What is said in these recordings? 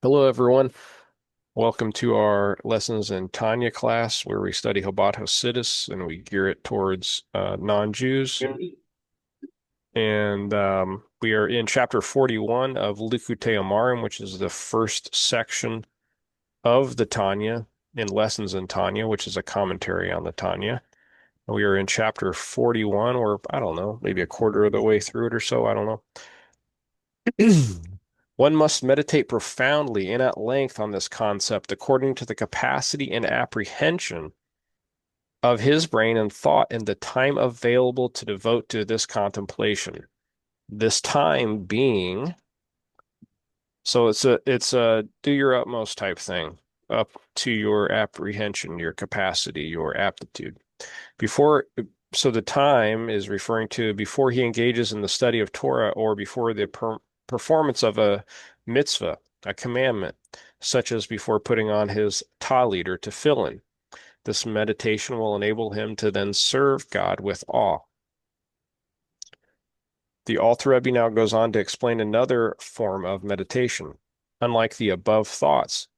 Hello, everyone. Welcome to our lessons in Tanya class, where we study Chabad Hasidus and we gear it towards non-Jews. And we are in chapter 41 of Likutei Amarim, which is the first section of the Tanya in Lessons in Tanya, which is a commentary on the Tanya. We are in chapter 41, or I don't know, maybe a quarter of the way through it or so. I don't know. One must meditate profoundly and at length on this concept according to the capacity and apprehension of his brain and thought and the time available to devote to this contemplation. This time being, so it's a do your utmost type thing, up to your apprehension, your capacity, your aptitude. Before, so the time is referring to before he engages in the study of Torah or before the performance of a mitzvah, a commandment, such as before putting on his talit or tefillin. This meditation will enable him to then serve God with awe. The Alter Rebbe now goes on to explain another form of meditation. Unlike the above thoughts,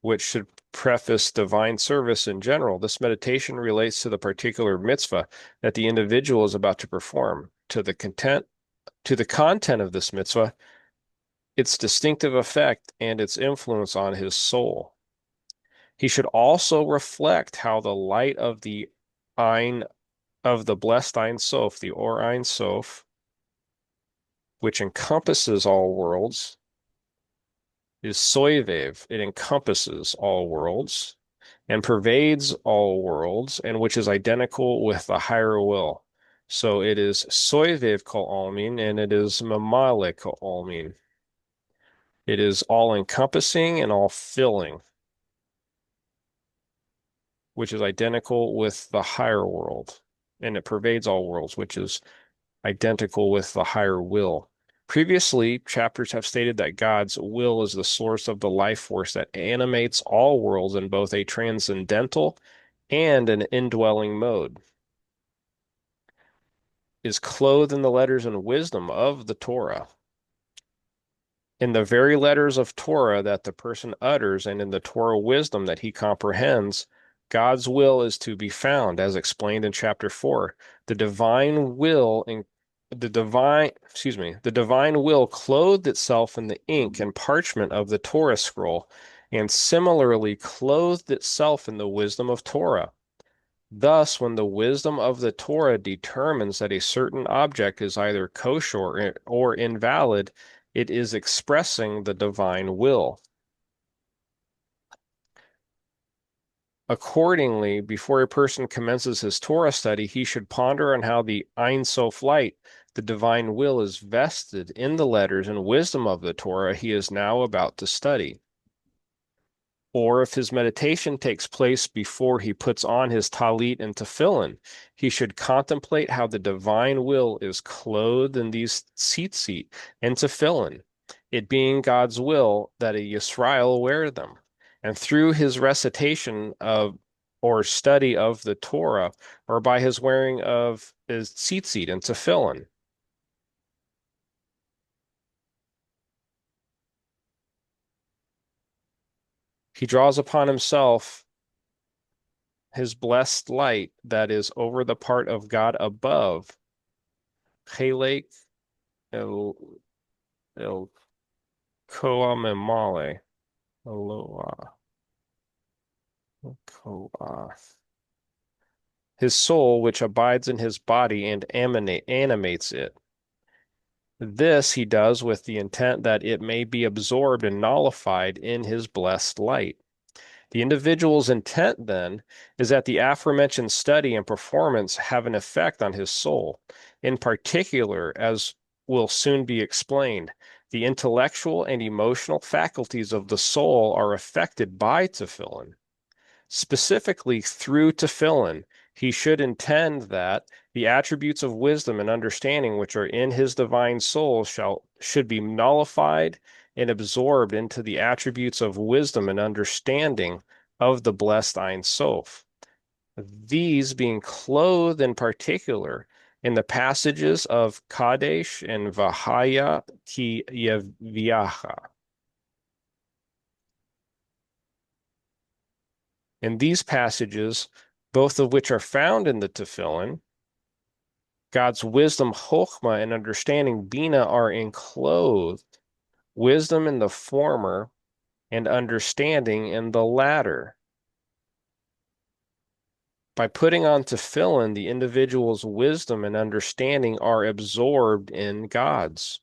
which should preface divine service in general, this meditation relates to the particular mitzvah that the individual is about to perform, to the content of this mitzvah, its distinctive effect, and its influence on his soul. He should also reflect how the light of the Ein of the blessed Ein Sof, the Or Ein Sof, which encompasses all worlds, is soivev. It encompasses all worlds and pervades all worlds, and which is identical with the higher will. So it is soivev kol almin, and it is mamale kol almin. It is all encompassing and all filling, which is identical with the higher world, and it pervades all worlds, which is identical with the higher will. Previously, chapters have stated that God's will is the source of the life force that animates all worlds in both a transcendental and an indwelling mode, is clothed in the letters and wisdom of the Torah. In the very letters of Torah that the person utters and in the Torah wisdom that he comprehends, God's will is to be found, as explained in chapter 4. The divine will in the divine will clothed itself in the ink and parchment of the Torah scroll, and similarly clothed itself in the wisdom of Torah. Thus, when the wisdom of the Torah determines that a certain object is either kosher or invalid, it is expressing the divine will. Accordingly, before a person commences his Torah study, he should ponder on how the Ein Sof light, the divine will, is vested in the letters and wisdom of the Torah he is now about to study. Or if his meditation takes place before he puts on his talit and tefillin, he should contemplate how the divine will is clothed in these tzitzit and tefillin, it being God's will that a Yisrael wear them. And through his recitation of or study of the Torah, or by his wearing of his tzitzit and tefillin, he draws upon himself his blessed light that is over the part of God above, Chelek el el koa memale, aloa, koa. His soul, which abides in his body and animates it. This he does with the intent that it may be absorbed and nullified in his blessed light. The individual's intent, then, is that the aforementioned study and performance have an effect on his soul. In particular, as will soon be explained, the intellectual and emotional faculties of the soul are affected by tefillin. Specifically, through tefillin, he should intend that the attributes of wisdom and understanding which are in his divine soul should be nullified and absorbed into the attributes of wisdom and understanding of the blessed Ein Sof. These being clothed in particular in the passages of Kadesh and Vahaya ki Yeviacha. In these passages, both of which are found in the Tefillin, God's wisdom, chokhmah, and understanding, bina, are enclosed. Wisdom in the former and understanding in the latter. By putting on tefillin, the individual's wisdom and understanding are absorbed in God's.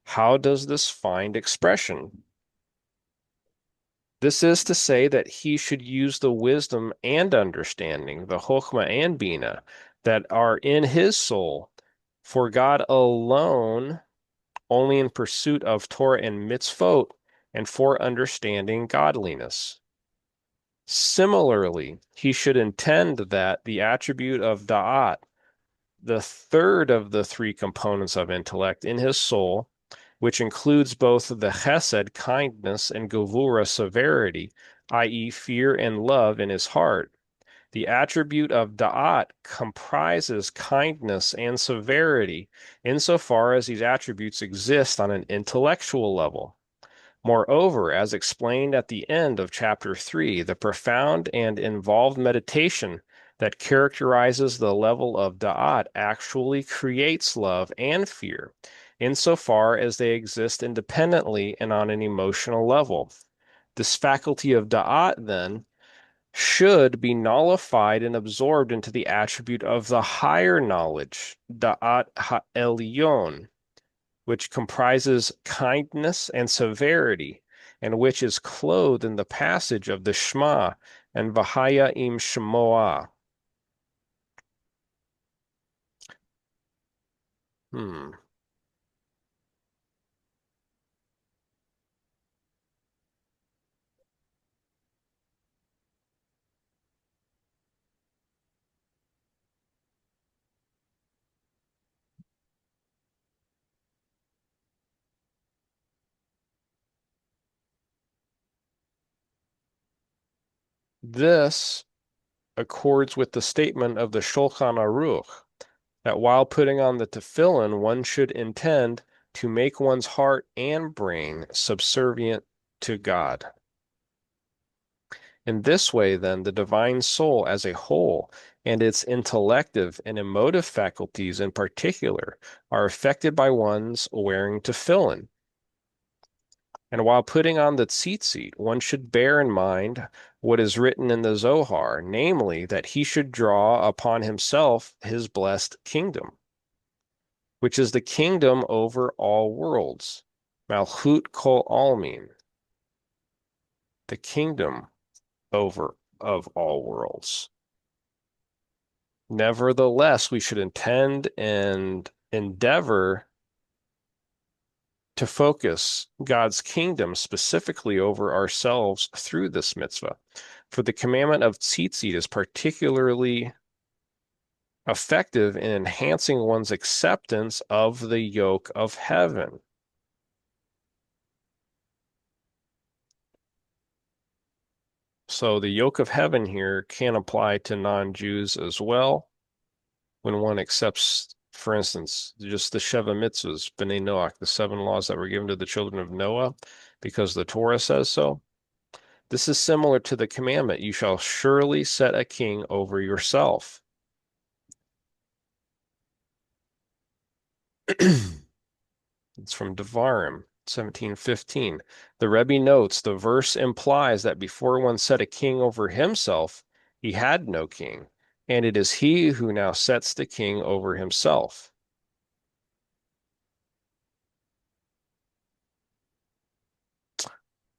How does this find expression? This is to say that he should use the wisdom and understanding, the chokhmah and bina, that are in his soul, for God alone, only in pursuit of Torah and mitzvot, and for understanding godliness. Similarly, he should intend that the attribute of da'at, the third of the three components of intellect in his soul, which includes both the chesed, kindness, and gevura, severity, i.e., fear and love in his heart. The attribute of da'at comprises kindness and severity insofar as these attributes exist on an intellectual level. Moreover, as explained at the end of chapter 3, the profound and involved meditation that characterizes the level of da'at actually creates love and fear, insofar as they exist independently and on an emotional level. This faculty of da'at, then, should be nullified and absorbed into the attribute of the higher knowledge, da'at ha'elyon, which comprises kindness and severity, and which is clothed in the passage of the Shema and Vahaya im Shemoah. Hmm. This accords with the statement of the Shulchan Aruch that while putting on the tefillin, one should intend to make one's heart and brain subservient to God. In this way, then, the divine soul as a whole and its intellective and emotive faculties in particular are affected by one's wearing tefillin. And while putting on the tzitzit, one should bear in mind what is written in the Zohar, namely that he should draw upon himself his blessed kingdom, which is the kingdom over all worlds, Malchut Kol Almin, the kingdom over of all worlds. Nevertheless, we should intend and endeavor to focus God's kingdom specifically over ourselves through this mitzvah. For the commandment of tzitzit is particularly effective in enhancing one's acceptance of the yoke of heaven. So the yoke of heaven here can apply to non-Jews as well. When one accepts, for instance, just the Sheva mitzvahs, B'nai Noach, the 7 laws that were given to the children of Noah, because the Torah says so. This is similar to the commandment, you shall surely set a king over yourself. It's from Devarim, 17:15. The Rebbe notes the verse implies that before one set a king over himself, he had no king, and it is he who now sets the king over himself.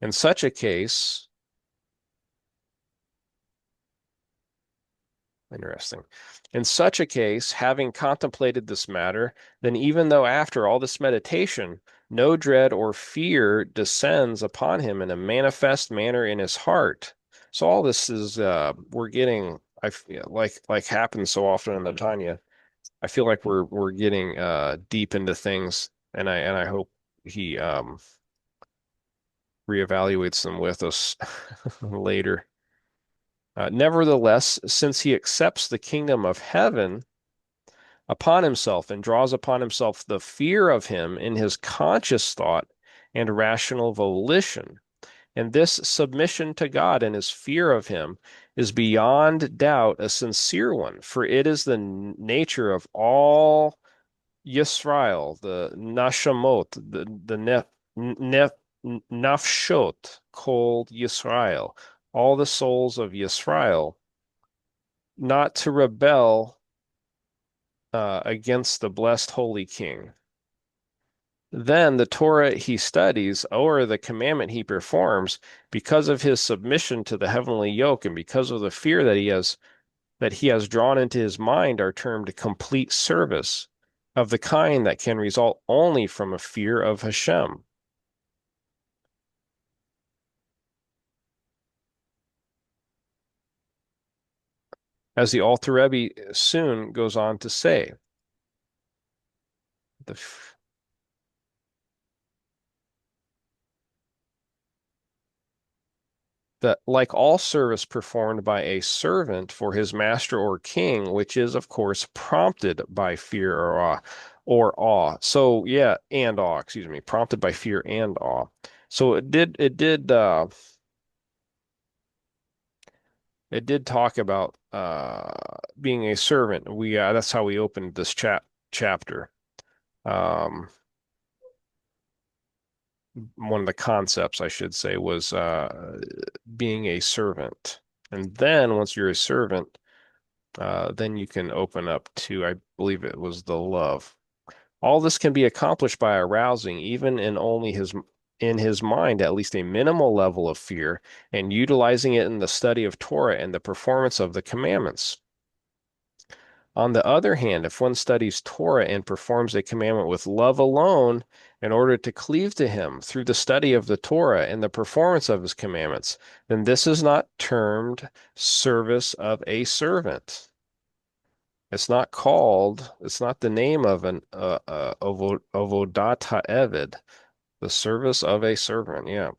In such a case, interesting. In such a case, having contemplated this matter, then even though after all this meditation, no dread or fear descends upon him in a manifest manner in his heart. So all this is we're getting I feel like happens so often in the Tanya. I feel like we're getting deep into things and I hope he reevaluates them with us later. Nevertheless, since he accepts the kingdom of heaven upon himself and draws upon himself the fear of him in his conscious thought and rational volition, And this submission to God and his fear of him is beyond doubt a sincere one, for it is the nature of all Yisrael, the Nashamot, the Nafshot, called Yisrael, all the souls of Yisrael, not to rebel against the blessed Holy King. Then the Torah he studies, or the commandment he performs, because of his submission to the heavenly yoke and because of the fear that he has drawn into his mind, are termed complete service, of the kind that can result only from a fear of Hashem. As the Alter Rebbe soon goes on to say, the that like all service performed by a servant for his master or king, which is of course prompted by fear or awe. So yeah, and awe, excuse me, prompted by fear and awe. So it did talk about being a servant. We That's how we opened this chapter. Um, One of the concepts, I should say, was being a servant. And then once you're a servant, then you can open up to, I believe it was the love. All this can be accomplished by arousing, even in his mind, at least a minimal level of fear, and utilizing it in the study of Torah and the performance of the commandments. On the other hand, if one studies Torah and performs a commandment with love alone in order to cleave to him through the study of the Torah and the performance of his commandments, then this is not termed service of a servant. It's not the name of an Avodat HaEved, the service of a servant. Yeah.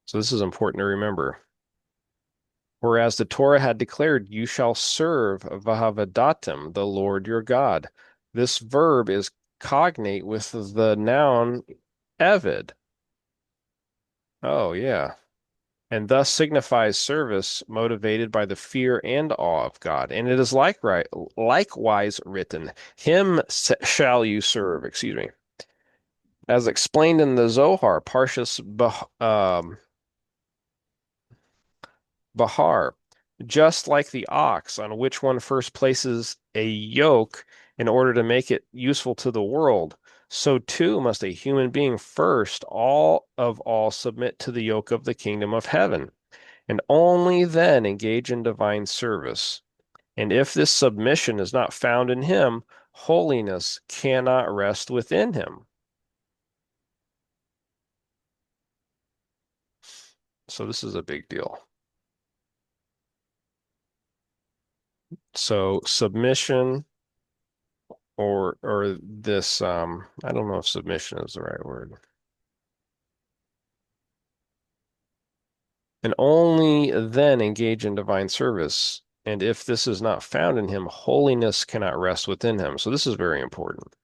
So this is important to remember. Whereas the Torah had declared, "You shall serve Vahavadatim, the Lord your God." This verb is cognate with the noun Eved. Oh, yeah. And thus signifies service motivated by the fear and awe of God. And it is likewise written, "Him shall you serve," excuse me. As explained in the Zohar, Parshas Bahar, just like the ox on which one first places a yoke in order to make it useful to the world, so too must a human being first all submit to the yoke of the kingdom of heaven, and only then engage in divine service. And if this submission is not found in him, holiness cannot rest within him. So this is a big deal. So submission or this I don't know if submission is the right word. And only then engage in divine service. And if this is not found in him, holiness cannot rest within him. So this is very important.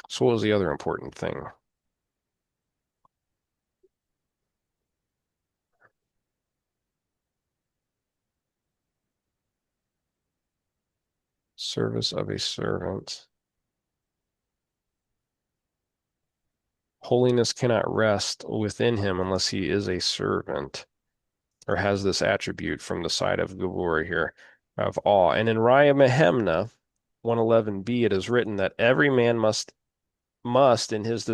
So what was the other important thing? Service of a servant. Holiness cannot rest within him unless he is a servant or has this attribute from the side of Gevurah here of awe. And in Raya Mehemna 111b, it is written that every man must in his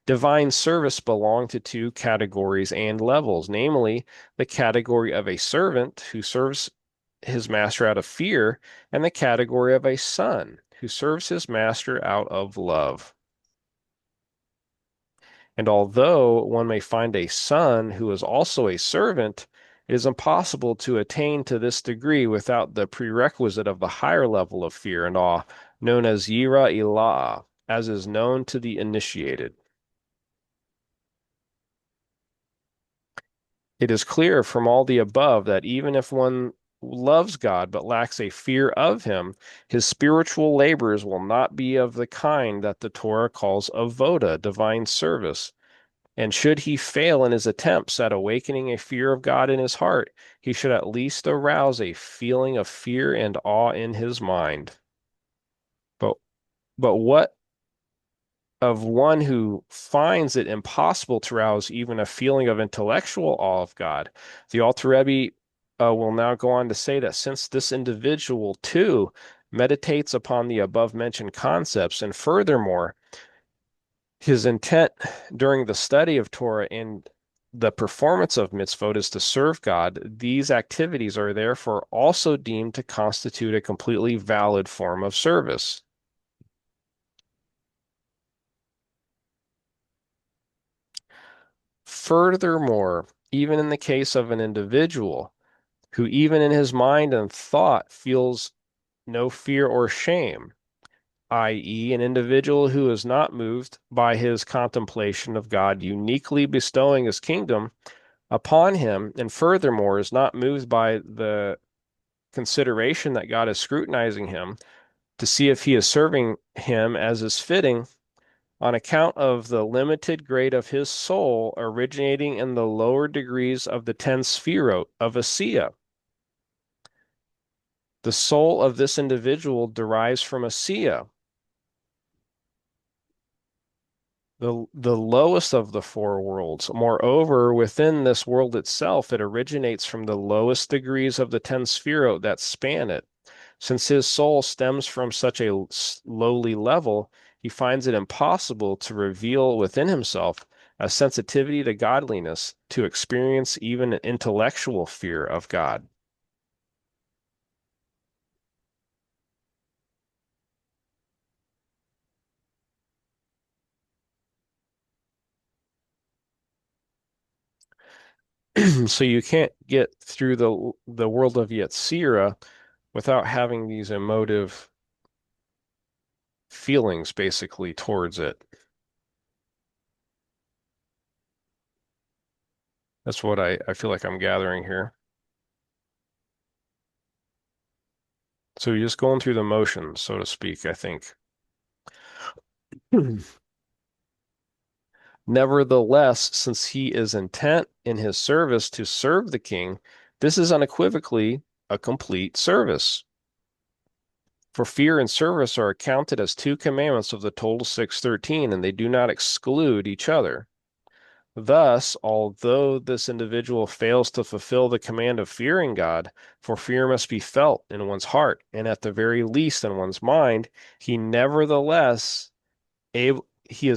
divine service belong to two categories and levels, namely the category of a servant who serves his master out of fear, and the category of a son who serves his master out of love. And although one may find a son who is also a servant, it is impossible to attain to this degree without the prerequisite of the higher level of fear and awe, known as Yira Ilah, as is known to the initiated. It is clear from all the above that even if one loves God but lacks a fear of him, his spiritual labors will not be of the kind that the Torah calls avoda, divine service. And should he fail in his attempts at awakening a fear of God in his heart, he should at least arouse a feeling of fear and awe in his mind. But what of one who finds it impossible to rouse even a feeling of intellectual awe of God? The Alter Rebbe will now go on to say that since this individual too meditates upon the above mentioned concepts, and furthermore, his intent during the study of Torah and the performance of mitzvot is to serve God, these activities are therefore also deemed to constitute a completely valid form of service. Furthermore, even in the case of an individual who, even in his mind and thought, feels no fear or shame, i.e., an individual who is not moved by his contemplation of God uniquely bestowing his kingdom upon him, and furthermore is not moved by the consideration that God is scrutinizing him to see if he is serving him as is fitting, on account of the limited grade of his soul originating in the lower degrees of the 10 sphirot of Asiya. The soul of this individual derives from Asiya, the lowest of the four worlds. Moreover, within this world itself, it originates from the lowest degrees of the 10 sphirot that span it. Since his soul stems from such a lowly level, he finds it impossible to reveal within himself a sensitivity to godliness to experience even an intellectual fear of God. So you can't get through the world of Yetzirah without having these emotive feelings basically towards it. That's what I feel like I'm gathering here. So you're just going through the motions, so to speak, I think. Nevertheless, since he is intent in his service to serve the king, this is unequivocally a complete service. For fear and service are accounted as two commandments of the total 613, and they do not exclude each other. Thus, although this individual fails to fulfill the command of fearing God, for fear must be felt in one's heart, and at the very least in one's mind, he is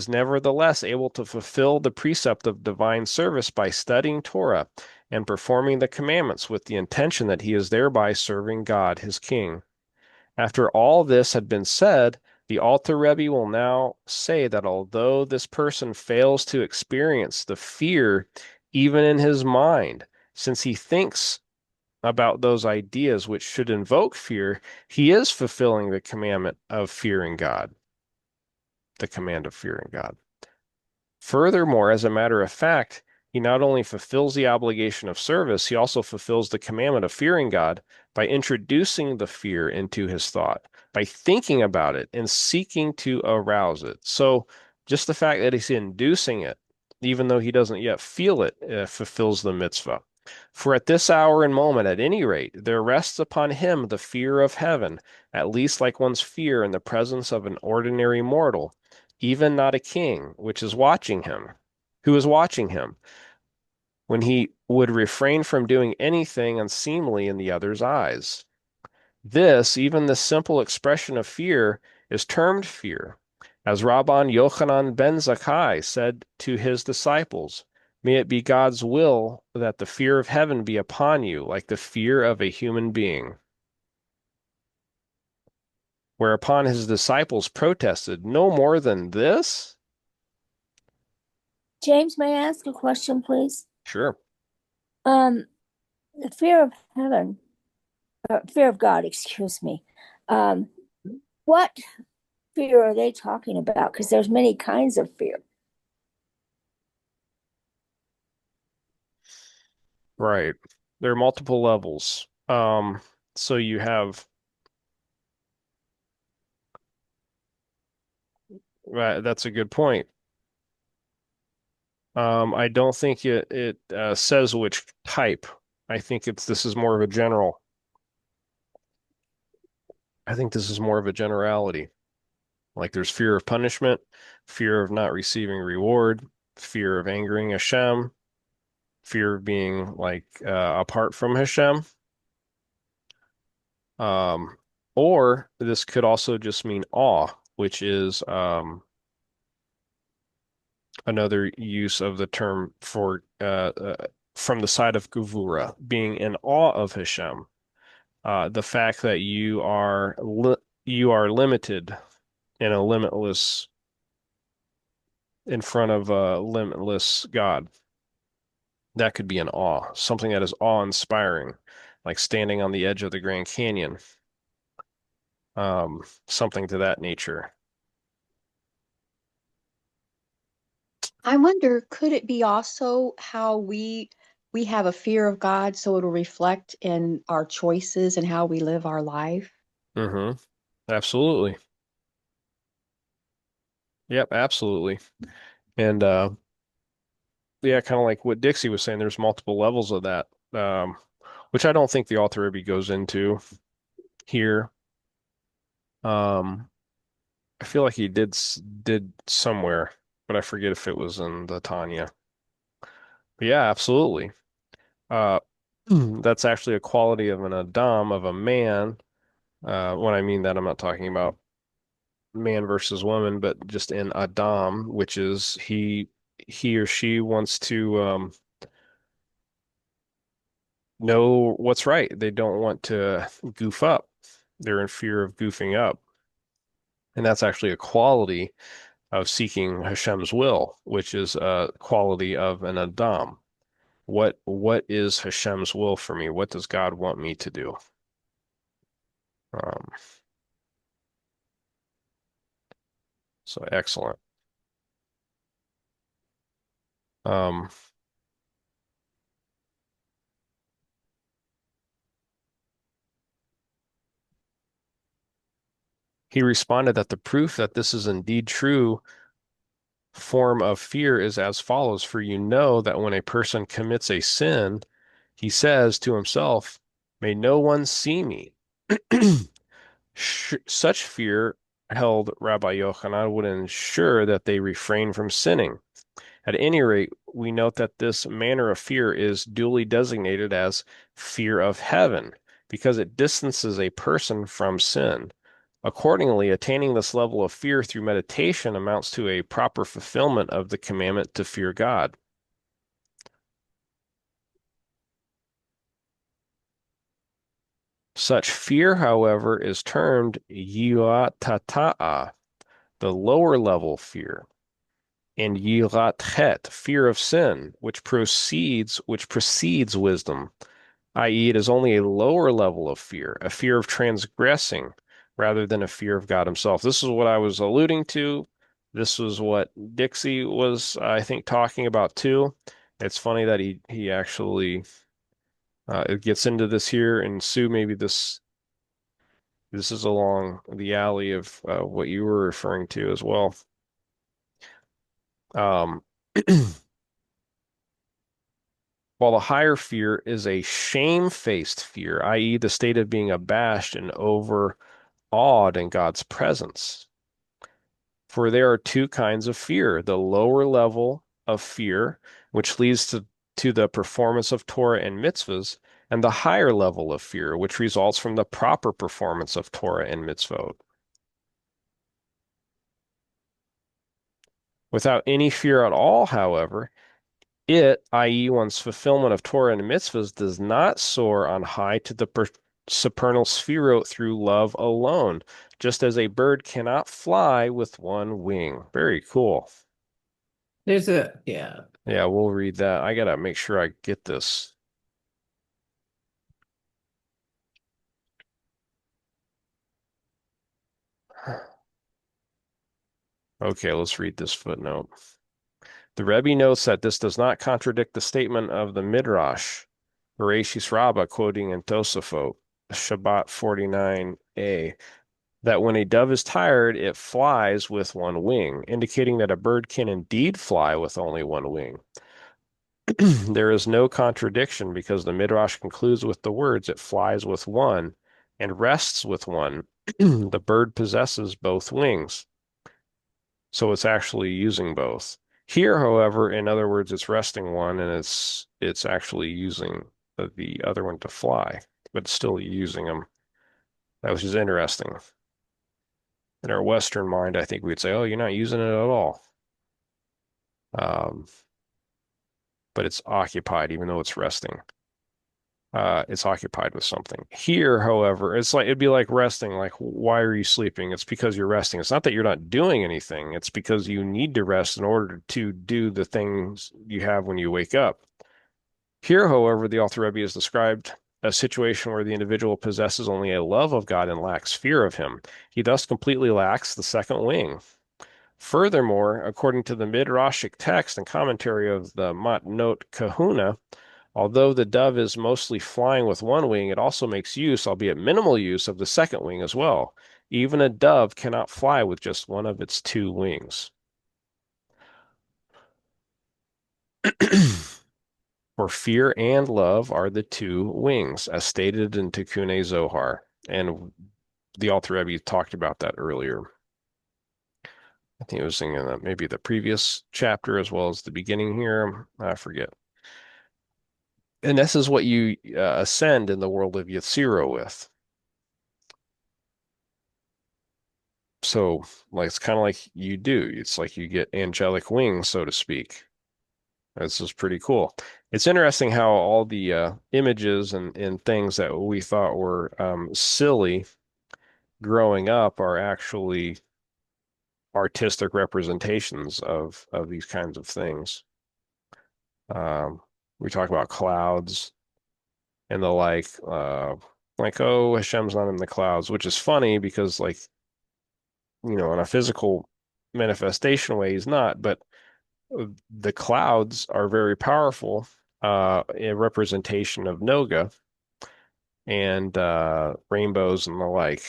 nevertheless able to fulfill the precept of divine service by studying Torah and performing the commandments with the intention that he is thereby serving God, his king. After all this had been said, the Alter Rebbe will now say that although this person fails to experience the fear even in his mind, since he thinks about those ideas which should invoke fear, he is fulfilling the commandment of fearing God, the command of fearing God. Furthermore, as a matter of fact, he not only fulfills the obligation of service, he also fulfills the commandment of fearing God by introducing the fear into his thought, by thinking about it and seeking to arouse it. So, just the fact that he's inducing it, even though he doesn't yet feel it, fulfills the mitzvah. For at this hour and moment, at any rate, there rests upon him the fear of heaven, at least like one's fear in the presence of an ordinary mortal, even not a king, who is watching him, when he would refrain from doing anything unseemly in the other's eyes. This, even the simple expression of fear, is termed fear. As Rabban Yochanan ben Zakkai said to his disciples, may it be God's will that the fear of heaven be upon you, like the fear of a human being. Whereupon his disciples protested, no more than this? James, may I ask a question, please? Sure. Um, the fear of heaven, or fear of God, excuse me. Um, what fear are they talking about? Because there's many kinds of fear. Right. There are multiple levels. So you have, right, that's a good point. I don't think it says which type. I think this is more of a general. I think this is more of a generality. Like there's fear of punishment, fear of not receiving reward, fear of angering Hashem, fear of being like apart from Hashem. Um, or this could also just mean awe, which is another use of the term for from the side of Gevura, being in awe of Hashem. The fact that you are limited in a limitless in front of a limitless God. That could be an awe, something that is awe-inspiring, like standing on the edge of the Grand Canyon, something to that nature. I wonder, could it be also how we have a fear of God, so it'll reflect in our choices and how we live our life? Hmm. Absolutely. Yep, absolutely. And yeah, kind of like what Dixie was saying, there's multiple levels of that, which I don't think the author maybe goes into here. Um, I feel like he did somewhere, but I forget if it was in the Tanya. But yeah, absolutely. Uh, that's actually a quality of an Adam, of a man. When I mean that, I'm not talking about man versus woman, but just in Adam, which is he or she wants to know what's right. They don't want to goof up. They're in fear of goofing up. And that's actually a quality of seeking Hashem's will, which is a quality of an Adam. What is Hashem's will for me? What does God want me to do? Um, so excellent. Um, he responded that the proof that this is indeed true form of fear is as follows. For you know that when a person commits a sin, he says to himself, may no one see me. Such fear, held Rabbi Yochanan, would ensure that they refrain from sinning. At any rate, we note that this manner of fear is duly designated as fear of heaven because it distances a person from sin. Accordingly, attaining this level of fear through meditation amounts to a proper fulfillment of the commandment to fear God. Such fear, however, is termed yirat, the lower level fear, and yirat, fear of sin, which precedes wisdom, i.e., it is only a lower level of fear, a fear of transgressing, rather than a fear of God Himself. This is what I was alluding to. This was what Dixie was, I think, talking about too. It's funny that he actually it gets into this here, and Sue, maybe this is along the alley of what you were referring to as well. Um, while the higher fear is a shamefaced fear, i.e., the state of being abashed and overawed in God's presence. For there are two kinds of fear, the lower level of fear, which leads to the performance of Torah and mitzvahs, and the higher level of fear, which results from the proper performance of Torah and mitzvot. Without any fear at all, however, it, i.e., one's fulfillment of Torah and mitzvahs, does not soar on high to the supernal spherot through love alone, just as a bird cannot fly with one wing. Very cool. Yeah. Yeah, we'll read that. I gotta make sure I get this. Okay, let's read this footnote. The Rebbe notes that this does not contradict the statement of the Midrash Bereshis Rabbah, quoting in Tosafot, Shabbat 49a, that when a dove is tired, it flies with one wing, indicating that a bird can indeed fly with only one wing. There is no contradiction because the Midrash concludes with the words, it flies with one and rests with one. The bird possesses both wings, so it's actually using both. Here, however, in other words, it's resting one and it's actually using the other one to fly, but still using them. That was just interesting. In our Western mind, I think we'd say, "Oh, you're not using it at all." Um, but it's occupied, even though it's resting. It's occupied with something. Here, however, it's like it'd be like resting. Like, why are you sleeping? It's because you're resting. It's not that you're not doing anything. It's because you need to rest in order to do the things you have when you wake up. Here, however, the Alter Rebbe has described a situation where the individual possesses only a love of God and lacks fear of him. He thus completely lacks the second wing. Furthermore, according to the Midrashic text and commentary of the Matnot Kahuna, although the dove is mostly flying with one wing, it also makes use, albeit minimal use, of the second wing as well. Even a dove cannot fly with just one of its two wings. For fear and love are the two wings, as stated in Tikkun Zohar. And the Alter Rebbe talked about that earlier. I think it was in maybe the previous chapter as well as the beginning here. I forget. And this is what you ascend in the world of Yetzirah with. So, like, it's kind of like you do. It's like you get angelic wings, so to speak. This is pretty cool. It's interesting how all the images and things that we thought were silly growing up are actually artistic representations of these kinds of things. Um, we talk about clouds and the like, oh, Hashem's not in the clouds, which is funny because, like, in a physical manifestation way, he's not, but the clouds are very powerful, a representation of Noga and rainbows and the like,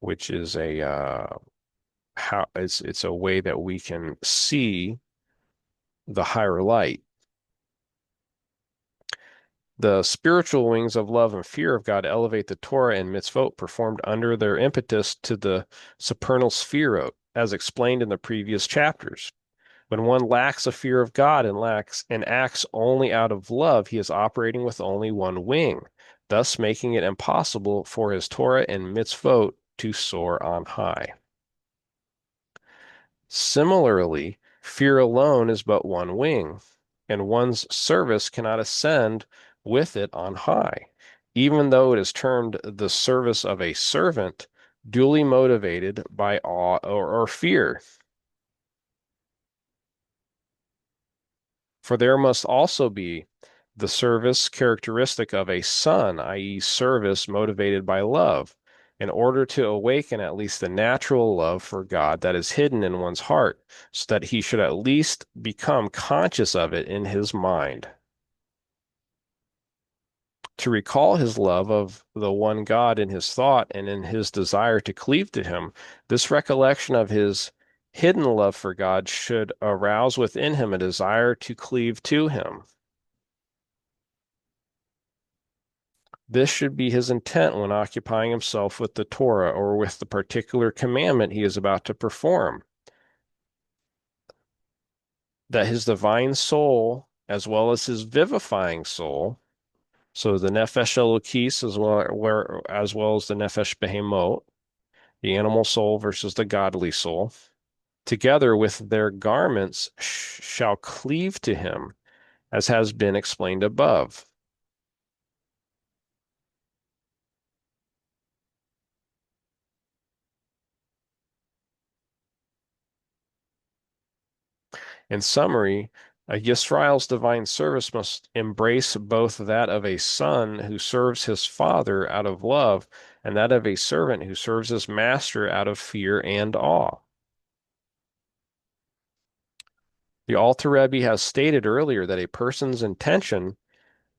which is a how it's a way that we can see the higher light. The spiritual wings of love and fear of God elevate the Torah and mitzvot performed under their impetus to the supernal sphere, as explained in the previous chapters. When one lacks a fear of God and acts only out of love, he is operating with only one wing, thus making it impossible for his Torah and mitzvot to soar on high. Similarly, fear alone is but one wing, and one's service cannot ascend with it on high, even though it is termed the service of a servant, duly motivated by awe or fear. For there must also be the service characteristic of a son, i.e., service motivated by love, in order to awaken at least the natural love for God that is hidden in one's heart, so that he should at least become conscious of it in his mind. To recall his love of the one God in his thought and in his desire to cleave to him, this recollection of his hidden love for God should arouse within him a desire to cleave to him. This should be his intent when occupying himself with the Torah or with the particular commandment he is about to perform. That his divine soul, as well as his vivifying soul, so the nefesh elokis as well as the nefesh behemot, the animal soul versus the godly soul, together with their garments shall cleave to him, as has been explained above. In summary, a Yisrael's divine service must embrace both that of a son who serves his father out of love and that of a servant who serves his master out of fear and awe. The Alter Rebbe has stated earlier that a person's intention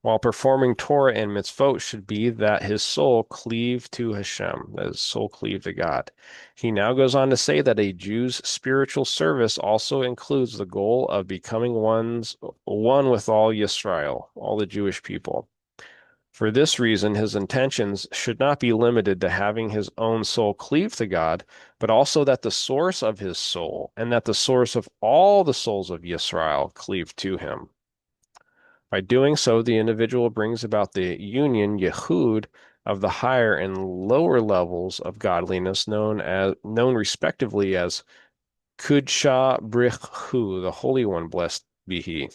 while performing Torah and mitzvot should be that his soul cleave to Hashem, that his soul cleave to God. He now goes on to say that a Jew's spiritual service also includes the goal of becoming one with all Yisrael, all the Jewish people. For this reason, his intentions should not be limited to having his own soul cleave to God, but also that the source of his soul and that the source of all the souls of Yisrael cleave to him. By doing so, the individual brings about the union, Yehud, of the higher and lower levels of godliness known respectively as Kudsha Brich Hu, the Holy One, blessed be He.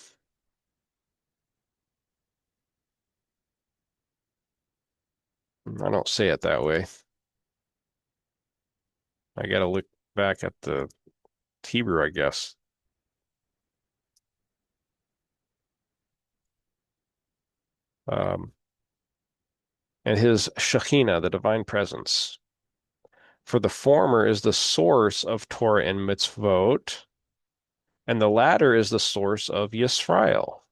I don't say it that way. I gotta look back at the Hebrew, I guess. And his Shekhinah, the divine presence. For the former is the source of Torah and mitzvot, and the latter is the source of Yisrael.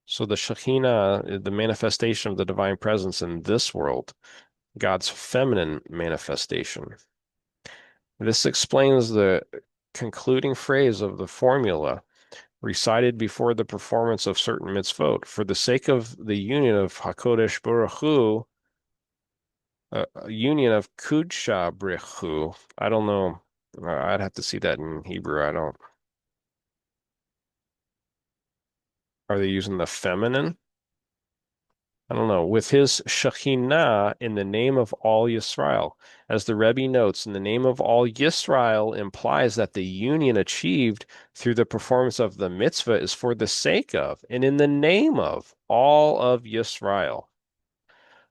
So the Shekhinah, the manifestation of the divine presence in this world, God's feminine manifestation. This explains the concluding phrase of the formula recited before the performance of certain mitzvot. For the sake of the union of HaKodesh Baruch Hu, union of Kudsha Baruch Hu, I don't know. I'd have to see that in Hebrew. I don't. Are they using the feminine? I don't know. With his Shekhinah in the name of all Yisrael. As the Rebbe notes, in the name of all Yisrael implies that the union achieved through the performance of the mitzvah is for the sake of and in the name of all of Yisrael.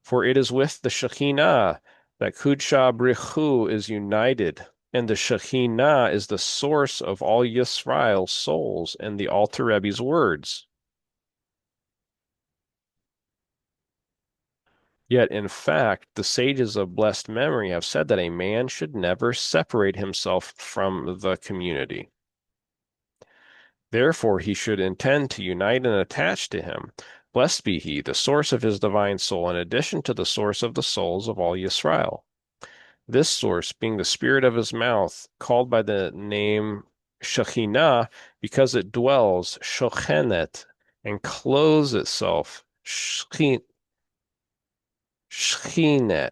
For it is with the Shekhinah that Kudsha Brichu is united, and the Shekhinah is the source of all Yisrael's souls and the Alter Rebbe's words. Yet, in fact, the sages of blessed memory have said that a man should never separate himself from the community. Therefore, he should intend to unite and attach to him. Blessed be he, the source of his divine soul, in addition to the source of the souls of all Yisrael. This source being the spirit of his mouth, called by the name Shekhinah, because it dwells, Shochenet, and clothes itself, Shechine, Shechine.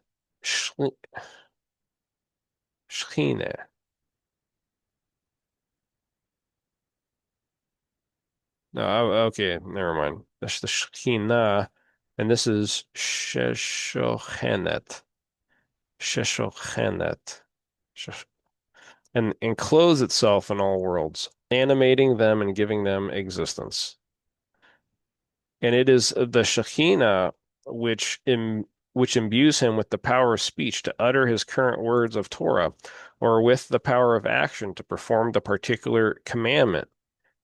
No, okay, never mind. That's the Shekhinah, and this is Sheshochenet. Sheshochenet. And enclose itself in all worlds, animating them and giving them existence. And it is the Shekhinah which imbues him with the power of speech to utter his current words of Torah, or with the power of action to perform the particular commandment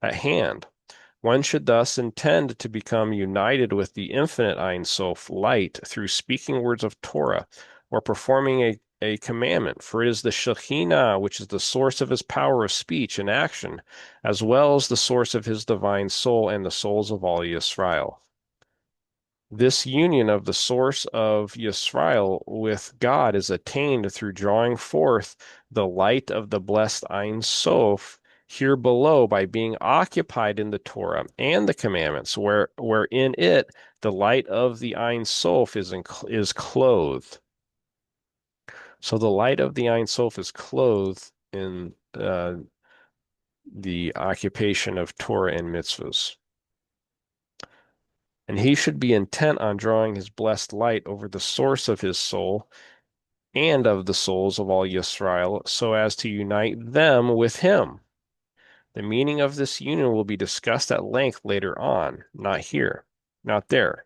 at hand. One should thus intend to become united with the infinite Ein Sof light through speaking words of Torah or performing a commandment, for it is the Shekhinah which is the source of his power of speech and action, as well as the source of his divine soul and the souls of all Yisrael. This union of the source of Yisrael with God is attained through drawing forth the light of the blessed Ein Sof here below by being occupied in the Torah and the commandments, where in it the light of the Ein Sof is clothed. So the light of the Ein Sof is clothed in the occupation of Torah and mitzvahs. And he should be intent on drawing his blessed light over the source of his soul and of the souls of all Yisrael, so as to unite them with him. The meaning of this union will be discussed at length later on, not here, not there.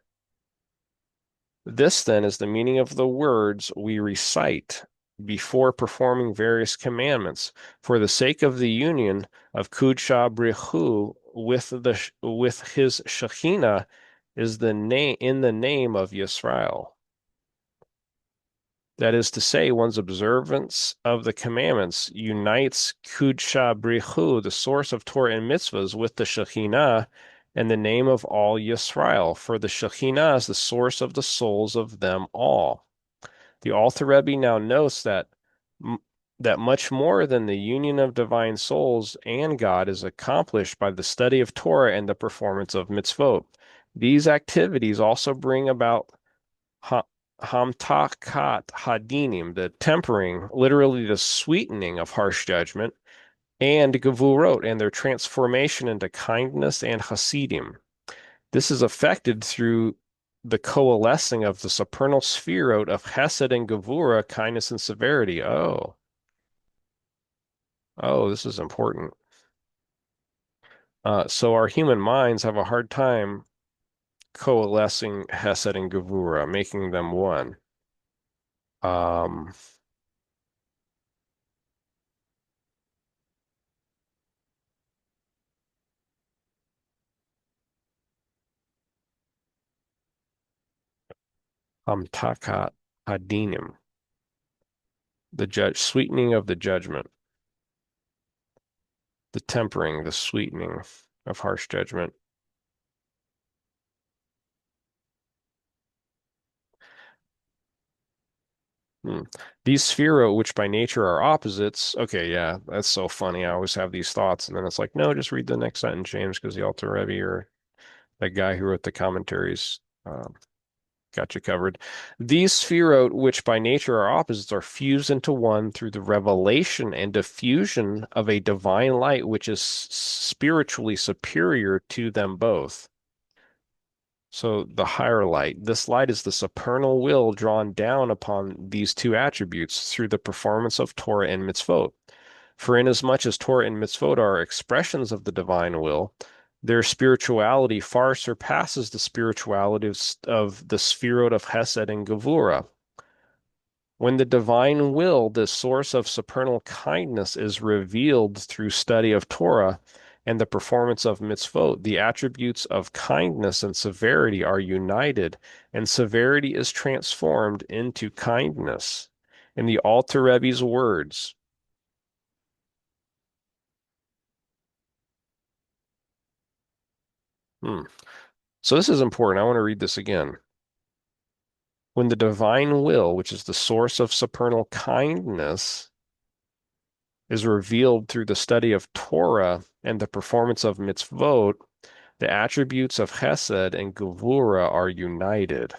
This, then, is the meaning of the words we recite before performing various commandments, for the sake of the union of Kudsha Brichu with his Shekhinah is the name in the name of Yisrael. That is to say, one's observance of the commandments unites Kudsha Brichu, the source of Torah and mitzvahs, with the Shekhinah, and the name of all Yisrael, for the Shekhinah is the source of the souls of them all. The Alter Rebbe now notes that that much more than the union of divine souls and God is accomplished by the study of Torah and the performance of mitzvot. These activities also bring about hamtakat hadinim, the tempering, literally the sweetening of harsh judgment, and gevurot, and their transformation into kindness and hasidim. This is affected through the coalescing of the supernal spherot of Hesed and Gevura, kindness and severity. Oh, this is important. So our human minds have a hard time coalescing Hesed and Gevura, making them one. Um, Amtakat Hadinim, the judge, sweetening of the judgment, the tempering, the sweetening of harsh judgment. Hmm. These Sphero, which by nature are opposites. Okay, yeah, that's so funny. I always have these thoughts, and then it's like, no, just read the next sentence, James, because the Alter Rebbe or that guy who wrote the commentaries got you covered. These Sphero, which by nature are opposites, are fused into one through the revelation and diffusion of a divine light, which is spiritually superior to them both. So the higher light, this light is the supernal will drawn down upon these two attributes through the performance of Torah and mitzvot. For inasmuch as Torah and mitzvot are expressions of the divine will, their spirituality far surpasses the spirituality of the Sphirot of Hesed and Gevura. When the divine will, the source of supernal kindness, is revealed through study of Torah and the performance of mitzvot, the attributes of kindness and severity are united, and severity is transformed into kindness. In the Alter Rebbe's words, so this is important. I want to read this again. When the divine will, which is the source of supernal kindness, is revealed through the study of Torah and the performance of mitzvot, the attributes of Chesed and Gevura are united,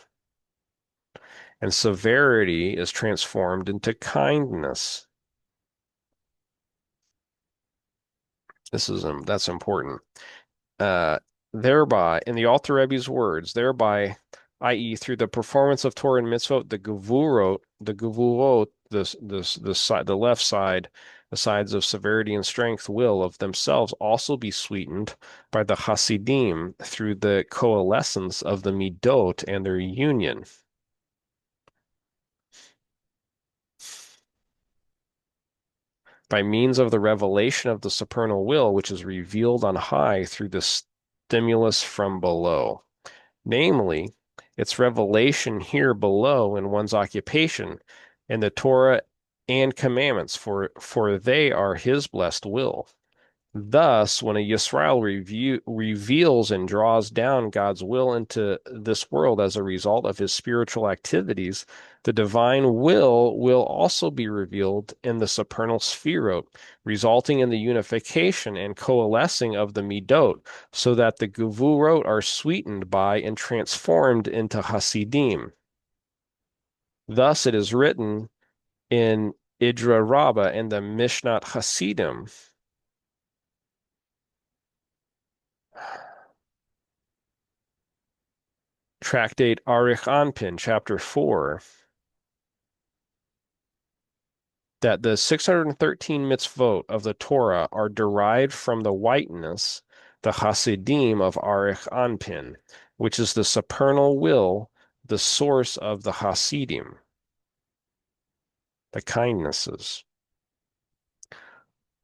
and severity is transformed into kindness. That's important. Uh, Thereby, in the Alter Rebbe's words, thereby, i.e., through the performance of Torah and mitzvot, the gevurot, the side, the left side, the sides of severity and strength, will of themselves also be sweetened by the Hasidim through the coalescence of the midot and their union. By means of the revelation of the supernal will, which is revealed on high through the stimulus from below. Namely, its revelation here below in one's occupation, in the Torah and commandments, for they are his blessed will. Thus, when a Yisrael reveals and draws down God's will into this world as a result of his spiritual activities, the divine will also be revealed in the supernal sphirot, resulting in the unification and coalescing of the midot, so that the gevurot are sweetened by and transformed into hasidim. Thus, it is written in Idra Rabbah and the Mishnat Hasidim. Tractate Arich Anpin, Chapter 4, that the 613 mitzvot of the Torah are derived from the whiteness, the Hasidim of Arich Anpin, which is the supernal will, the source of the Hasidim, the kindnesses.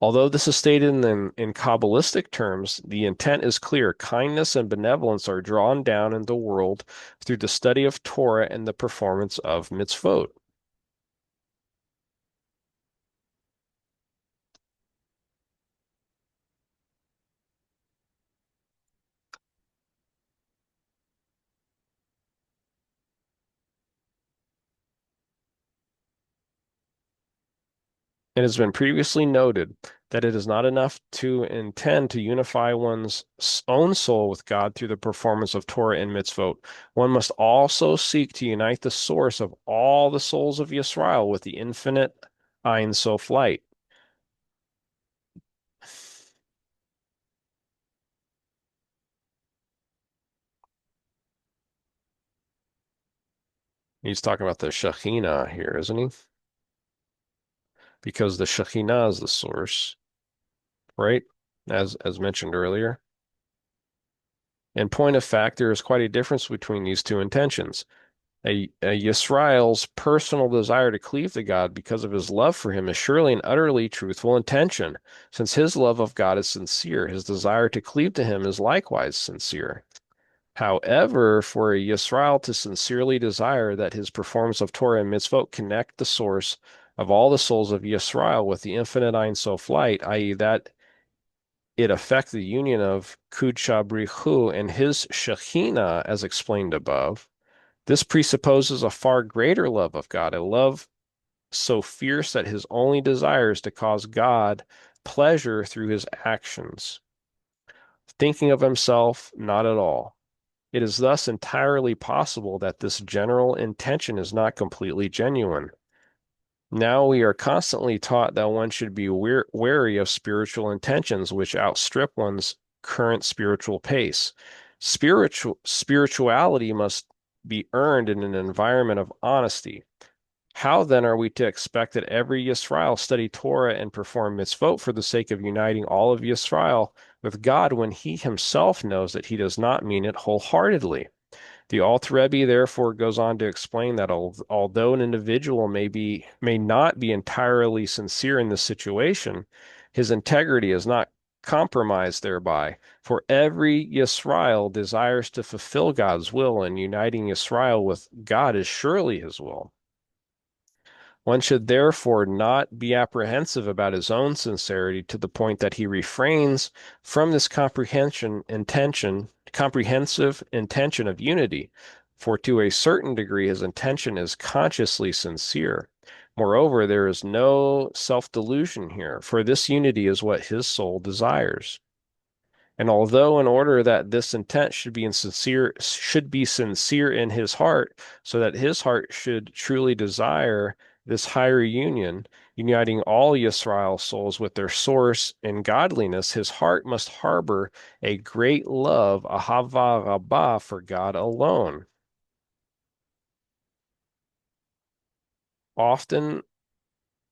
Although this is stated in Kabbalistic terms, the intent is clear. Kindness and benevolence are drawn down in the world through the study of Torah and the performance of mitzvot. It has been previously noted that it is not enough to intend to unify one's own soul with God through the performance of Torah and mitzvot. One must also seek to unite the source of all the souls of Yisrael with the infinite Ein Sof light. He's talking about the Shekhinah here, isn't he? Because the Shekhinah is the source, right? As mentioned earlier. In point of fact, there is quite a difference between these two intentions. A Yisrael's personal desire to cleave to God because of his love for him is surely an utterly truthful intention. Since his love of God is sincere, his desire to cleave to him is likewise sincere. However, for a Yisrael to sincerely desire that his performance of Torah and mitzvot connect the source of all the souls of Yisrael with the infinite Ein Sof light, i.e., that it affect the union of Kudsha Brichu and his Shekhinah, as explained above, this presupposes a far greater love of God, a love so fierce that his only desire is to cause God pleasure through his actions. Thinking of himself, not at all. It is thus entirely possible that this general intention is not completely genuine. Now we are constantly taught that one should be wary of spiritual intentions which outstrip one's current spiritual pace. Spirituality must be earned in an environment of honesty. How then are we to expect that every Yisrael study Torah and perform mitzvot for the sake of uniting all of Yisrael with God when he himself knows that he does not mean it wholeheartedly? The Alter Rebbe therefore goes on to explain that although an individual may not be entirely sincere in this situation, his integrity is not compromised thereby. For every Yisrael desires to fulfill God's will, and uniting Yisrael with God is surely his will. One should therefore not be apprehensive about his own sincerity to the point that he refrains from this comprehensive intention of unity, for to a certain degree his intention is consciously sincere. Moreover, there is no self-delusion here, for this unity is what his soul desires. And although in order that this intent should be sincere in his heart, so that his heart should truly desire this higher union, uniting all Yisrael souls with their source in godliness, his heart must harbor a great love, ahava rabbah, for God alone. Often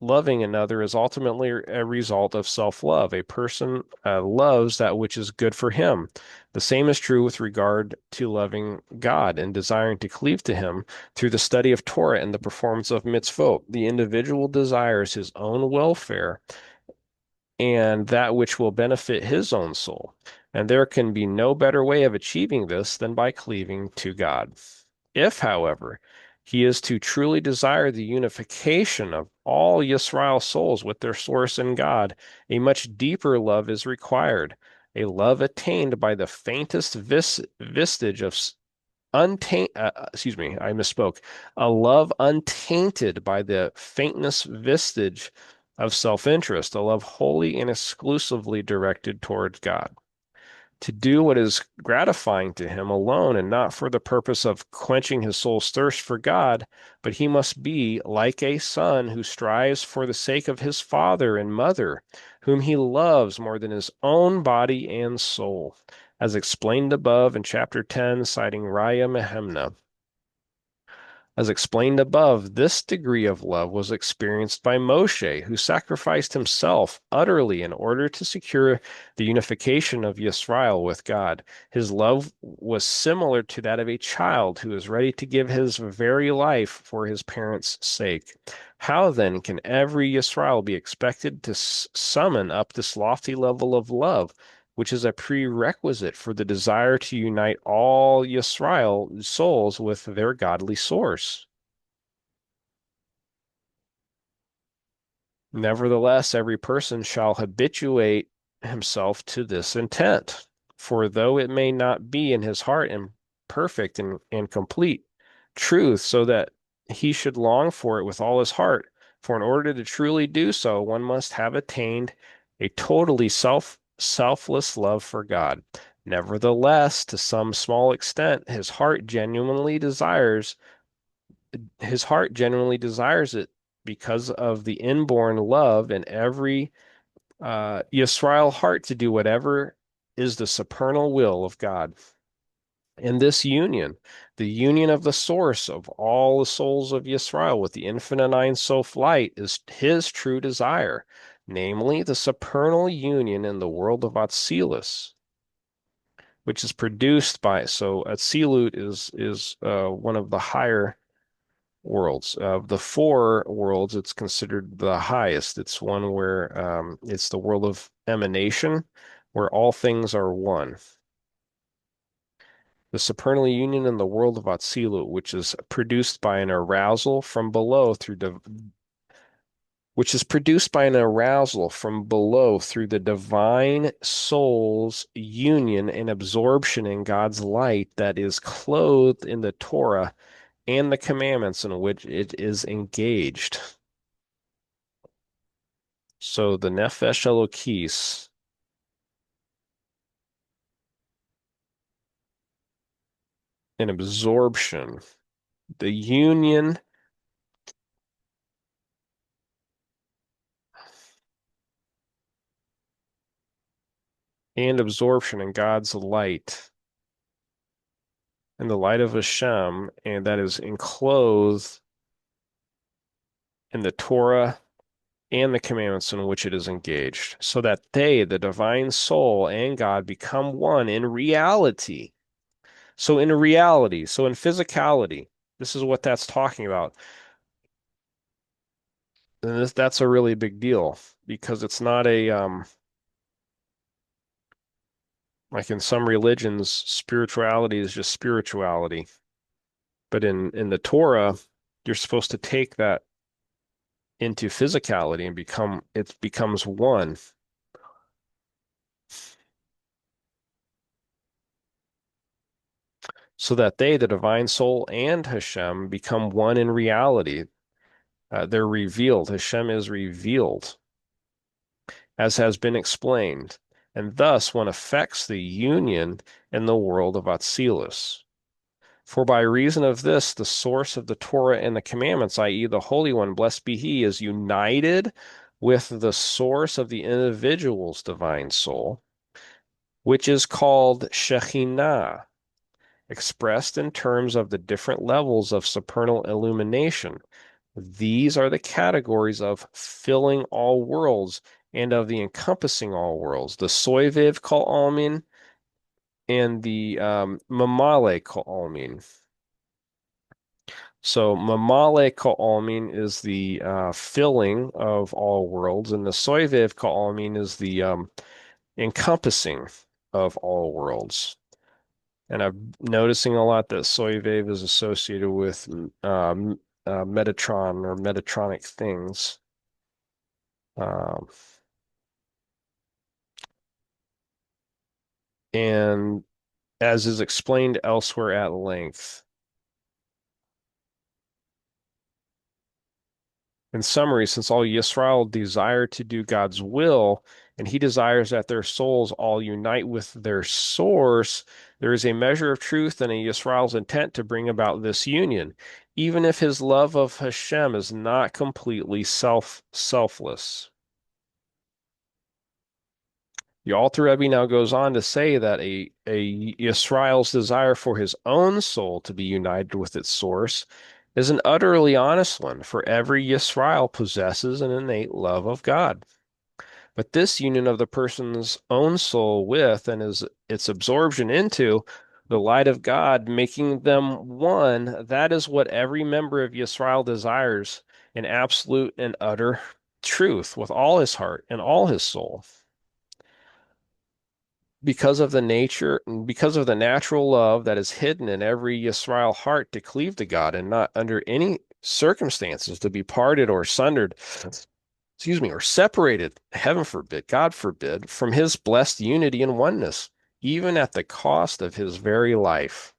loving another is ultimately a result of self-love. A person loves that which is good for him. The same is true with regard to loving God and desiring to cleave to him through the study of Torah and the performance of mitzvot. The individual desires his own welfare and that which will benefit his own soul. And there can be no better way of achieving this than by cleaving to God. If, however, he is to truly desire the unification of all Yisrael souls with their source in God, a much deeper love is required, a love attained by the faintest vestige of excuse me, I misspoke. A love untainted by the faintest vestige of self-interest, a love wholly and exclusively directed towards God, to do what is gratifying to him alone and not for the purpose of quenching his soul's thirst for God, but he must be like a son who strives for the sake of his father and mother, whom he loves more than his own body and soul, as explained above in chapter 10, citing Raya Mehemna. As explained above, this degree of love was experienced by Moshe, who sacrificed himself utterly in order to secure the unification of Yisrael with God. His love was similar to that of a child who is ready to give his very life for his parents' sake. How then can every Yisrael be expected to summon up this lofty level of love, which is a prerequisite for the desire to unite all Yisrael souls with their godly source? Nevertheless, every person shall habituate himself to this intent, for though it may not be in his heart and perfect and complete truth, so that he should long for it with all his heart, For in order to truly do so, one must have attained a totally selfless love for God. Nevertheless, to some small extent, his heart genuinely desires it because of the inborn love in every Yisrael heart to do whatever is the supernal will of God. And this union, the union of the source of all the souls of Yisrael with the infinite Ein Sof light, is his true desire, namely the supernal union in the world of Atzilus, which is produced by. So Atzilut is one of the higher worlds. Of the four worlds, it's considered the highest. It's one where it's the world of emanation, where all things are one. The supernal union in the world of Atzilut, which is produced by an arousal from below through the divine soul's union and absorption in God's light that is clothed in the Torah and the commandments in which it is engaged. So the Nefesh Elokis, an absorption, the union and absorption in God's light, and the light of Hashem, and that is enclosed in the Torah and the commandments in which it is engaged, so that they, the divine soul and God, become one in reality. So in reality, so in physicality, this is what that's talking about. And that's a really big deal because it's not a like in some religions, spirituality is just spirituality. But in the Torah, you're supposed to take that into physicality and it becomes one. So that they, the divine soul and Hashem, become one in reality. They're revealed. Hashem is revealed, as has been explained, and thus one affects the union in the world of Atzilus. For by reason of this, the source of the Torah and the commandments, i.e., the Holy One, blessed be He, is united with the source of the individual's divine soul, which is called Shekhinah, expressed in terms of the different levels of supernal illumination. These are the categories of filling all worlds and of the encompassing all worlds, the Soiviv Kol Almin and the Mamale Kol Almin. So Mamale Kol Almin is the filling of all worlds, and the Soiviv Kol Almin is the encompassing of all worlds. And I'm noticing a lot that Soiviv is associated with Metatron or Metatronic things. Um, and as is explained elsewhere at length. In summary, since all Yisrael desire to do God's will, and he desires that their souls all unite with their source, there is a measure of truth in a Yisrael's intent to bring about this union, even if his love of Hashem is not completely selfless. The Alter Rebbe now goes on to say that a Yisrael's desire for his own soul to be united with its source is an utterly honest one, for every Yisrael possesses an innate love of God. But this union of the person's own soul with and its absorption into the light of God, making them one, that is what every member of Yisrael desires in absolute and utter truth with all his heart and all his soul. Because of the natural love that is hidden in every Yisrael heart to cleave to God and not under any circumstances to be parted or sundered, or separated, heaven forbid, God forbid, from his blessed unity and oneness, even at the cost of his very life.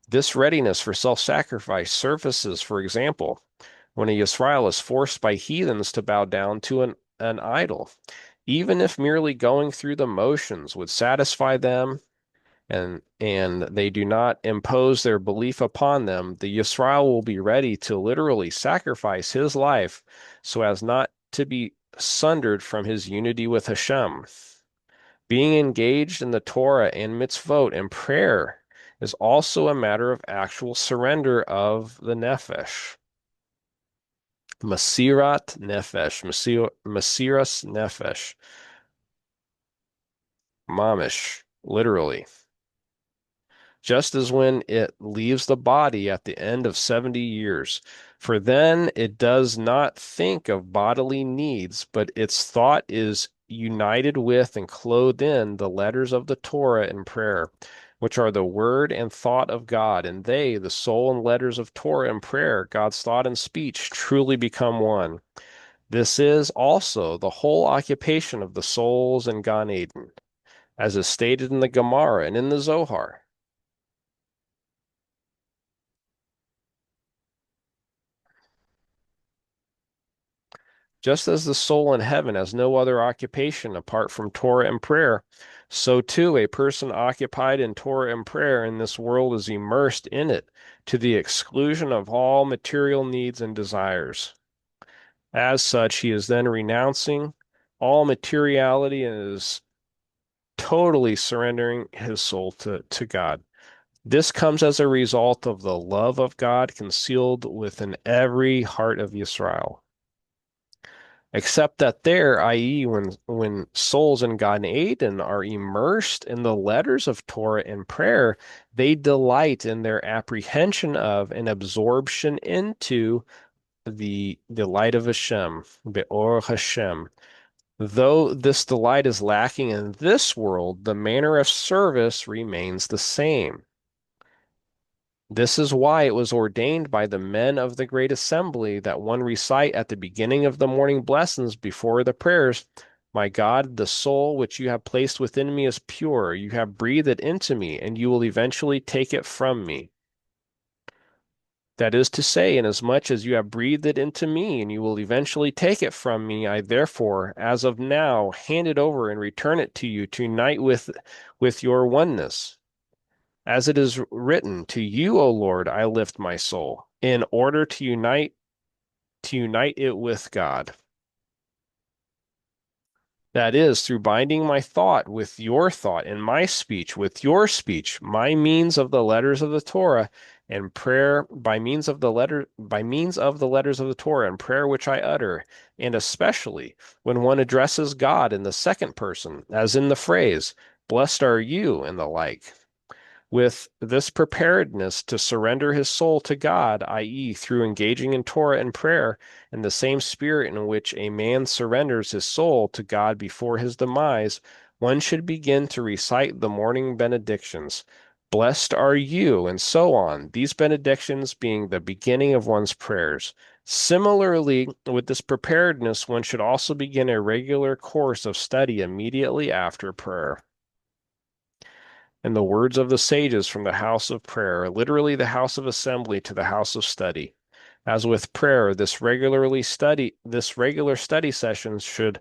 This readiness for self-sacrifice surfaces, for example, when a Yisrael is forced by heathens to bow down to an idol. Even if merely going through the motions would satisfy them, and they do not impose their belief upon them, the Yisrael will be ready to literally sacrifice his life so as not to be sundered from his unity with Hashem. Being engaged in the Torah and mitzvot and prayer is also a matter of actual surrender of the nefesh. Masirat nefesh, masiras nefesh, mamish, literally. Just as when it leaves the body at the end of 70 years. For then it does not think of bodily needs, but its thought is united with and clothed in the letters of the Torah and prayer, which are the word and thought of God. And they, the soul and letters of Torah and prayer, God's thought and speech, truly become one. This is also the whole occupation of the souls in Gan Eden, as is stated in the Gemara and in the Zohar. Just as the soul in heaven has no other occupation apart from Torah and prayer, so too a person occupied in Torah and prayer in this world is immersed in it to the exclusion of all material needs and desires. As such, he is then renouncing all materiality and is totally surrendering his soul to God. This comes as a result of the love of God concealed within every heart of Yisrael. Except that there, i.e., when souls in Gan Eden are immersed in the letters of Torah and prayer, they delight in their apprehension of and absorption into the light of Hashem, Be'or Hashem. Though this delight is lacking in this world, the manner of service remains the same. This is why it was ordained by the men of the great assembly that one recite at the beginning of the morning blessings before the prayers, My God, the soul which you have placed within me is pure. You have breathed it into me, and you will eventually take it from me. That is to say, inasmuch as you have breathed it into me, and you will eventually take it from me, I therefore, as of now, hand it over and return it to you to unite with your oneness. As it is written, To you, O Lord, I lift my soul, in order to unite it with God. That is, through binding my thought with your thought, and my speech with your speech, my means of the letters of the Torah, and prayer by means of the letters of the Torah, and prayer which I utter, and especially when one addresses God in the second person, as in the phrase, Blessed are you, and the like. With this preparedness to surrender his soul to God, i.e., through engaging in Torah and prayer, in the same spirit in which a man surrenders his soul to God before his demise, one should begin to recite the morning benedictions. Blessed are you, and so on, these benedictions being the beginning of one's prayers. Similarly, with this preparedness, one should also begin a regular course of study immediately after prayer. And the words of the sages from the house of prayer, literally the house of assembly to the house of study. As with prayer, this regular study sessions should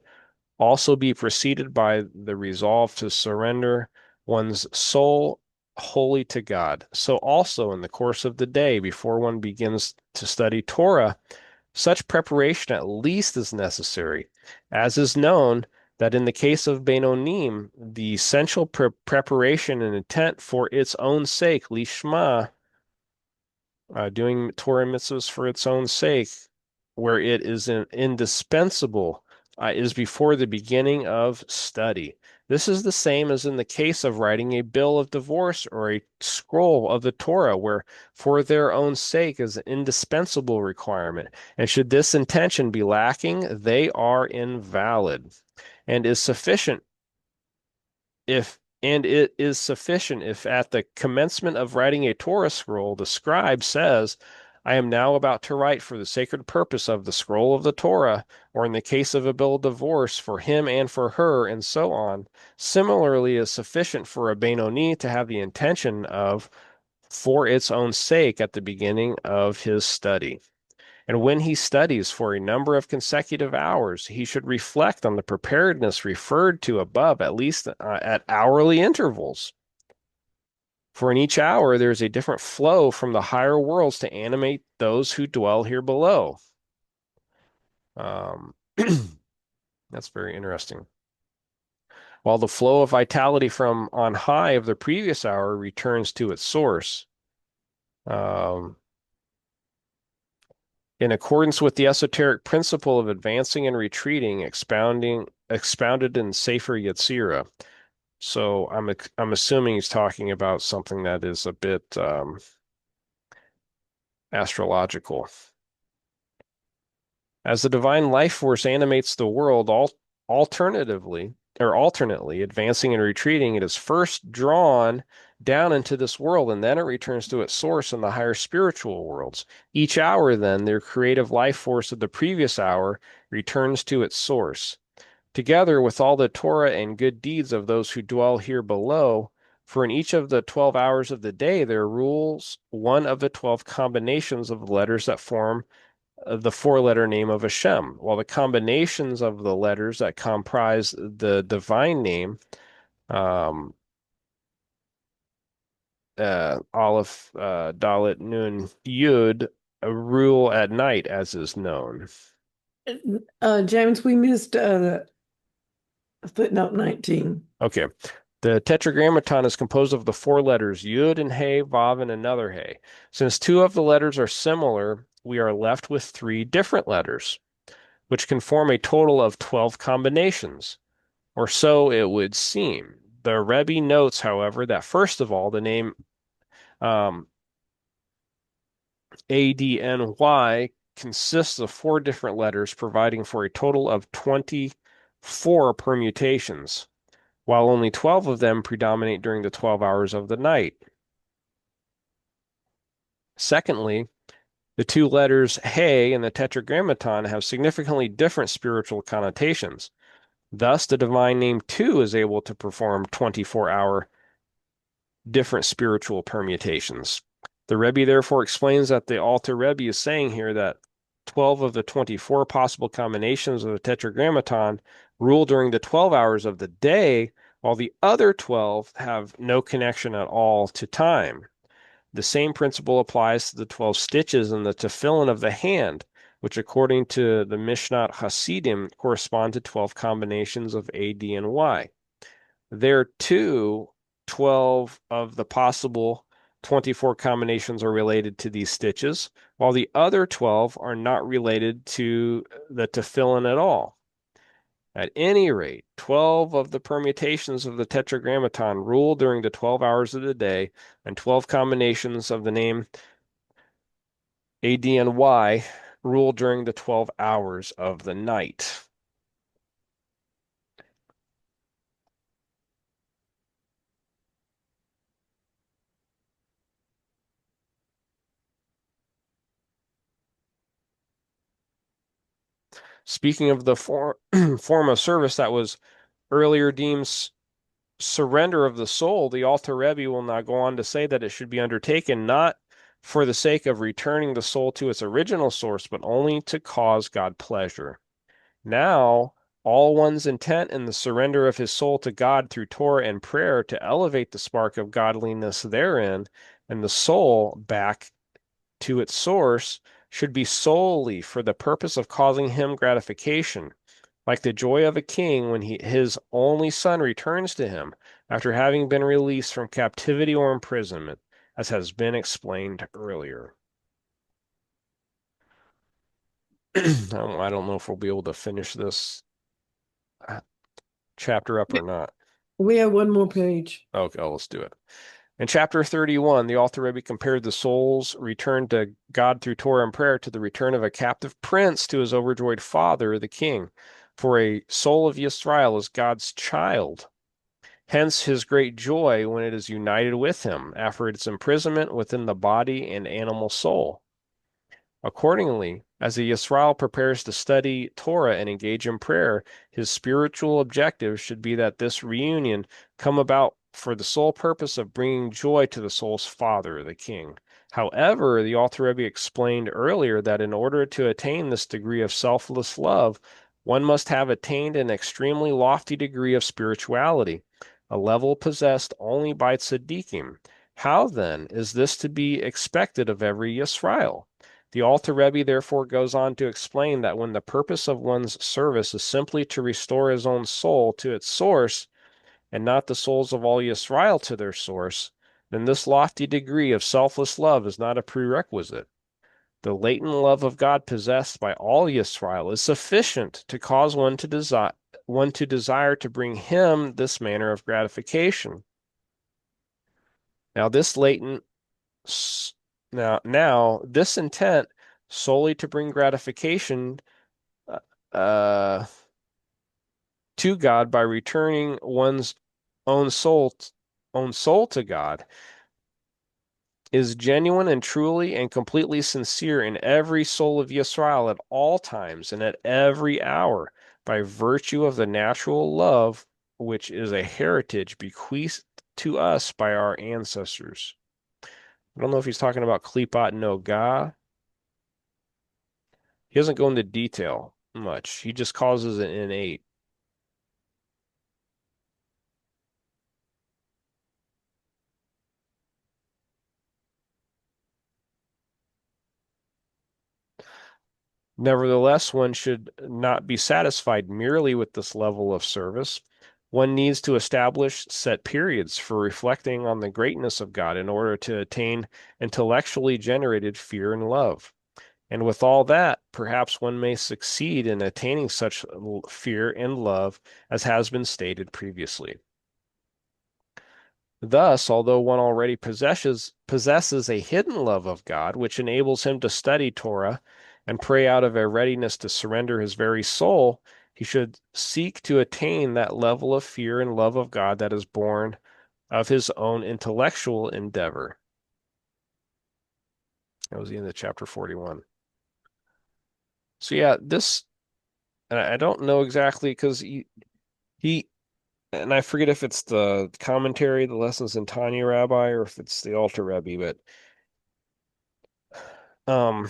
also be preceded by the resolve to surrender one's soul wholly to God. So also in the course of the day, before one begins to study Torah, such preparation at least is necessary, as is known that in the case of Beinonim, the essential preparation and intent for its own sake, lishma, doing Torah mitzvahs for its own sake, where it is indispensable, is before the beginning of study. This is the same as in the case of writing a bill of divorce or a scroll of the Torah, where for their own sake is an indispensable requirement. And should this intention be lacking, they are invalid, and is sufficient if and it is sufficient if at the commencement of writing a Torah scroll, the scribe says, I am now about to write for the sacred purpose of the scroll of the Torah, or in the case of a bill of divorce, for him and for her, and so on. Similarly, is sufficient for a Benoni to have the intention of for its own sake at the beginning of his study. And when he studies for a number of consecutive hours, he should reflect on the preparedness referred to above, at least at hourly intervals. For in each hour there is a different flow from the higher worlds to animate those who dwell here below. That's very interesting. While the flow of vitality from on high of the previous hour returns to its source. In accordance with the esoteric principle of advancing and retreating, expounded in Sefer Yetzirah. So I'm assuming he's talking about something that is a bit astrological. As the divine life force animates the world alternately, advancing and retreating, it is first drawn down into this world and then it returns to its source in the higher spiritual worlds. Each hour, then, their creative life force of the previous hour returns to its source. Together with all the Torah and good deeds of those who dwell here below, for in each of the 12 hours of the day there rules one of the 12 combinations of the letters that form the four-letter name of Hashem, while the combinations of the letters that comprise the divine name, Aleph, Dalet, Nun, Yud, rule at night, as is known. James, we missed footnote 19. Okay. The Tetragrammaton is composed of the four letters Yud and He, Vav, and another He. Since two of the letters are similar, we are left with three different letters, which can form a total of 12 combinations, or so it would seem. The Rebbe notes, however, that first of all, the name ADNY consists of four different letters, providing for a total of 24 permutations, while only 12 of them predominate during the 12 hours of the night. Secondly, the two letters He in the Tetragrammaton have significantly different spiritual connotations. Thus, the divine name too is able to perform 24-hour different spiritual permutations. The Rebbe therefore explains that the Alter Rebbe is saying here that 12 of the 24 possible combinations of the Tetragrammaton rule during the 12 hours of the day, while the other 12 have no connection at all to time. The same principle applies to the 12 stitches in the tefillin of the hand, which according to the Mishnat Hasidim correspond to 12 combinations of A, D, and Y. There too, 12 of the possible 24 combinations are related to these stitches, while the other 12 are not related to the tefillin at all. At any rate, 12 of the permutations of the Tetragrammaton rule during the 12 hours of the day, and 12 combinations of the name A, D, and Y rule during the 12 hours of the night. Speaking of the form of service that was earlier deemed surrender of the soul, the Alter Rebbe will now go on to say that it should be undertaken not for the sake of returning the soul to its original source, but only to cause God pleasure. Now, all one's intent in the surrender of his soul to God through Torah and prayer to elevate the spark of godliness therein and the soul back to its source should be solely for the purpose of causing him gratification, like the joy of a king when his only son returns to him after having been released from captivity or imprisonment, as has been explained earlier. I don't know if we'll be able to finish this chapter up or not. We have one more page. Okay, let's do it. In chapter 31, the Alter Rebbe compared the soul's return to God through Torah and prayer to the return of a captive prince to his overjoyed father, the king. For a soul of Yisrael is God's child. Hence his great joy when it is united with him after its imprisonment within the body and animal soul. Accordingly, as a Yisrael prepares to study Torah and engage in prayer, his spiritual objective should be that this reunion come about for the sole purpose of bringing joy to the soul's father, the king. However, the Alter Rebbe explained earlier that in order to attain this degree of selfless love, one must have attained an extremely lofty degree of spirituality, a level possessed only by tzaddikim. How then is this to be expected of every Yisrael? The Alter Rebbe therefore goes on to explain that when the purpose of one's service is simply to restore his own soul to its source, and not the souls of all Yisrael to their source, then this lofty degree of selfless love is not a prerequisite. The latent love of God possessed by all Yisrael is sufficient to cause one to desire to bring him this manner of gratification. Now this latent now this intent solely to bring gratification uh, to God by returning one's own soul to God is genuine and truly and completely sincere in every soul of Yisrael at all times and at every hour by virtue of the natural love which is a heritage bequeathed to us by our ancestors. I don't know if he's talking about Klipat Noga. He doesn't go into detail much. He just causes it innate. Nevertheless, one should not be satisfied merely with this level of service. One needs to establish set periods for reflecting on the greatness of God in order to attain intellectually generated fear and love. And with all that, perhaps one may succeed in attaining such fear and love as has been stated previously. Thus, although one already possesses a hidden love of God, which enables him to study Torah and pray out of a readiness to surrender his very soul, he should seek to attain that level of fear and love of God that is born of his own intellectual endeavor. That was the end of chapter 41. So yeah, this, and I don't know exactly because he and I forget if it's the commentary, the lessons in Tanya Rabbi, or if it's the Alter Rebbe, but um,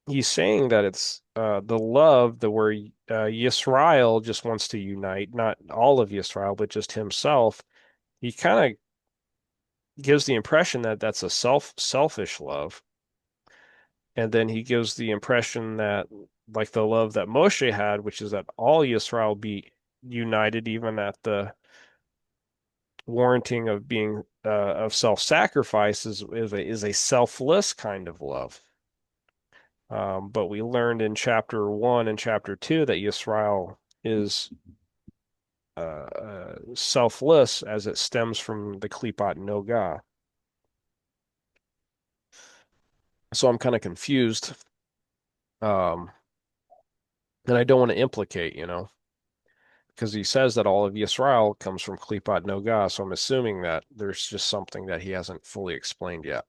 he's saying that it's the love the where Yisrael just wants to unite, not all of Yisrael, but just himself. He kind of gives the impression that that's a selfish love, and then he gives the impression that like the love that Moshe had, which is that all Yisrael be united, even at the warranting of being of self-sacrifice is a selfless kind of love. But we learned in chapter 1 and chapter 2 that Yisrael is selfless as it stems from the Klipat Noga. So I'm kind of confused. Um, and I don't want to implicate, because he says that all of Yisrael comes from Klipat Noga. So I'm assuming that there's just something that he hasn't fully explained yet.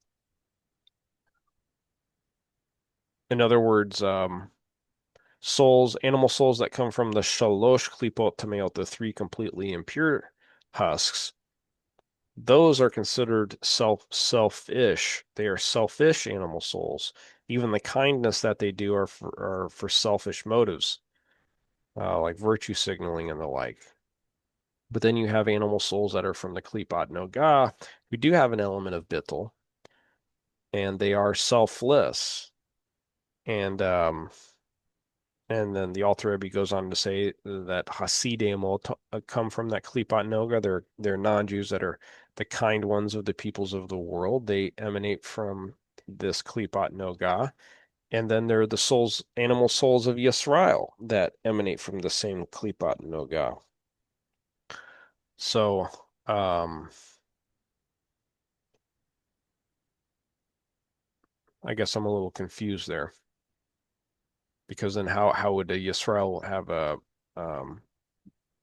In other words, animal souls that come from the Shalosh Klipot Tameot, the three completely impure husks, those are considered selfish. They are selfish animal souls. Even the kindness that they do are for selfish motives, like virtue signaling and the like. But then you have animal souls that are from the Klipat Noga, who do have an element of bittul, and they are selfless. And then the Alter Rebbe goes on to say that Hasidim will come from that Klipat Noga. They're non-Jews that are the kind ones of the peoples of the world. They emanate from this Klipat Noga. And then there are the animal souls of Yisrael that emanate from the same Klipat Noga. So, I guess I'm a little confused there. Because then how would a Yisrael have a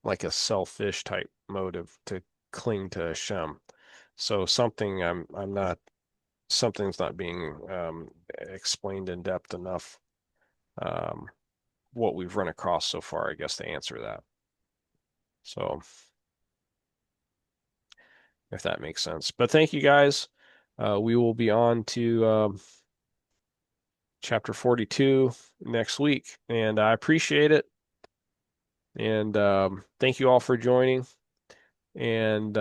like a selfish type motive to cling to Hashem? So something's not being explained in depth enough. What we've run across so far, I guess, to answer that. So if that makes sense. But thank you guys. We will be on to chapter 42 next week, and I appreciate it. And thank you all for joining. And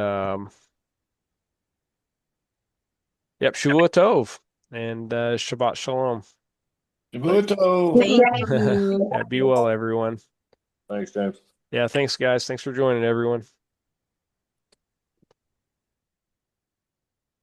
yep, Shavua Tov and Shabbat Shalom. Thank Thank you. Yeah, be well, everyone. Thanks, James. Yeah, thanks, guys. Thanks for joining, everyone.